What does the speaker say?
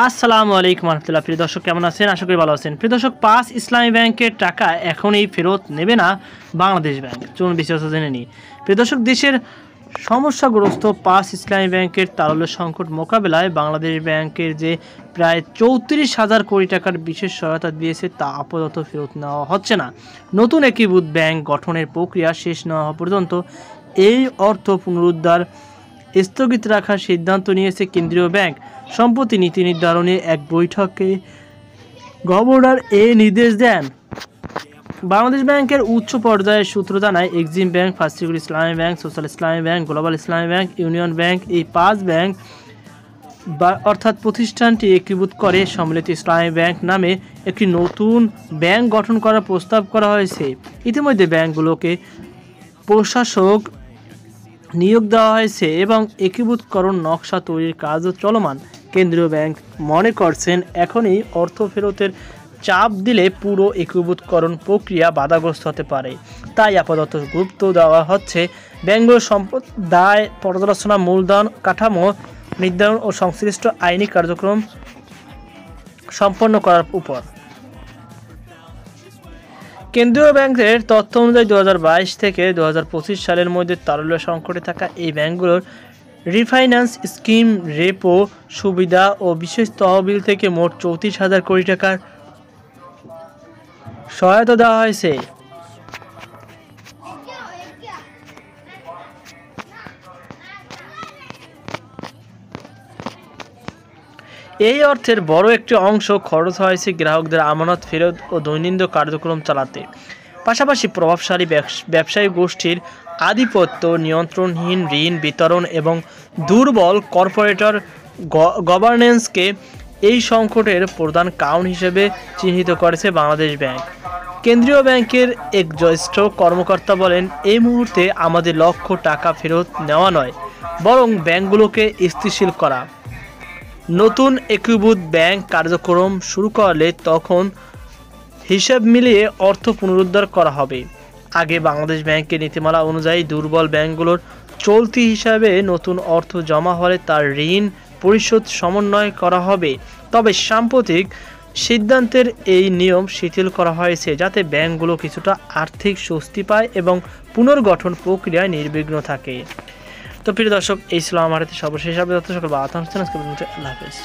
আসসালামু আলাইকুম রহমতুল্লাহ। প্রিয় দর্শক কেমন আছেন? আশা করি ভালো আছেন। প্রিয় দর্শক, ৫ ইসলামী ব্যাংকের টাকা এখনই ফেরত নেবে না বাংলাদেশ ব্যাংক। চলুন বিস্তারিত জেনে নিই। প্রিয় দর্শক, দেশের সমস্যাগ্রস্ত ৫ ইসলামী ব্যাংকের তারল্য সংকট মোকাবেলায় বাংলাদেশ ব্যাংকের যে প্রায় ৩৪,০০০ কোটি টাকার বিশেষ সহায়তা দিয়েছে তা আপাতত ফেরত নেওয়া হচ্ছে না। নতুন একীভূত ব্যাংক গঠনের প্রক্রিয়া শেষ না হওয়া পর্যন্ত এই অর্থ পুনরুদ্ধার স্থগিত রাখার সিদ্ধান্ত নিয়েছে কেন্দ্রীয় ব্যাংক। সম্প্রতি নীতি নির্ধারণে এক বৈঠকে গভর্নর নির্দেশ দেন। বাংলাদেশ ব্যাংকের উচ্চ পর্যায়ের সূত্র জানায়, এক্সিম ব্যাংক, ফার্স্ট সিকিউরিটি ইসলামী ব্যাংক, সোশ্যাল ইসলামী ব্যাংক, গ্লোবাল ইসলামী ব্যাংক, ইউনিয়ন ব্যাংক, এই ৫ ব্যাংক অর্থাৎ প্রতিষ্ঠানটি একীভূত করে সম্মিলিত ইসলামী ব্যাংক নামে একটি নতুন ব্যাংক গঠন করার প্রস্তাব করা হয়েছে। ইতিমধ্যে ব্যাংকগুলোকে প্রশাসক নিয়োগ দেওয়া হয়েছে এবং একীভূতকরণ নকশা তৈরির কাজও চলমান। কেন্দ্রীয় ব্যাংক মনে করছেন, এখনই অর্থ ফেরতের চাপ দিলে পুরো একীভূতকরণ প্রক্রিয়া বাধাগ্রস্ত হতে পারে। তাই আপাতত গুরুত্ব দেওয়া হচ্ছে ব্যাংকগুলোর সম্পদ দায় পর্যালোচনা, মূলধন কাঠামো নির্ধারণ ও সংশ্লিষ্ট আইনি কার্যক্রম সম্পন্ন করার উপর। কেন্দ্রীয় ব্যাংকের তথ্য অনুযায়ী ২০২২ থেকে ২০২৫ সালের মধ্যে তারল্য সংকটে থাকা এই ব্যাংকগুলোর রিফাইন্যান্স স্কিম, রেপো সুবিধা ও বিশেষ তহবিল থেকে মোট ৩৪,০০০ কোটি টাকার সহায়তা দেওয়া হয়েছে। এই অর্থের বড় একটি অংশ খরচ হয়েছে গ্রাহকদের আমানত ফেরত ও দৈনন্দিন কার্যক্রম চালাতে। পাশাপাশি প্রভাবশালী ব্যবসায়ী গোষ্ঠীর আধিপত্য, নিয়ন্ত্রণহীন ঋণ বিতরণ এবং দুর্বল কর্পোরেটর গভর্নেন্সকে এই সংকটের প্রধান কারণ হিসেবে চিহ্নিত করেছে বাংলাদেশ ব্যাংক। কেন্দ্রীয় ব্যাংকের এক জ্যেষ্ঠ কর্মকর্তা বলেন, এই মুহূর্তে আমাদের লক্ষ্য টাকা ফেরত নেওয়া নয়, বরং ব্যাংকগুলোকে স্থিতিশীল করা। নতুন একীভূত ব্যাংক কার্যক্রম শুরু করলে তখন হিসাব মিলিয়ে অর্থ পুনরুদ্ধার করা হবে। আগে বাংলাদেশ ব্যাংকের নীতিমালা অনুযায়ী দুর্বল ব্যাংকগুলোর চলতি হিসাবে নতুন অর্থ জমা হলে তার ঋণ পরিশোধ সমন্বয় করা হবে। তবে সাম্প্রতিক সিদ্ধান্তের এই নিয়ম শিথিল করা হয়েছে যাতে ব্যাংকগুলো কিছুটা আর্থিক স্বস্তি পায় এবং পুনর্গঠন প্রক্রিয়ায় নির্বিঘ্ন থাকে। তো প্রিয় দর্শক, এই ছিল আমার হাতে সর্বশেষ আপডেট। সকল আল্লাহ হাফেজ।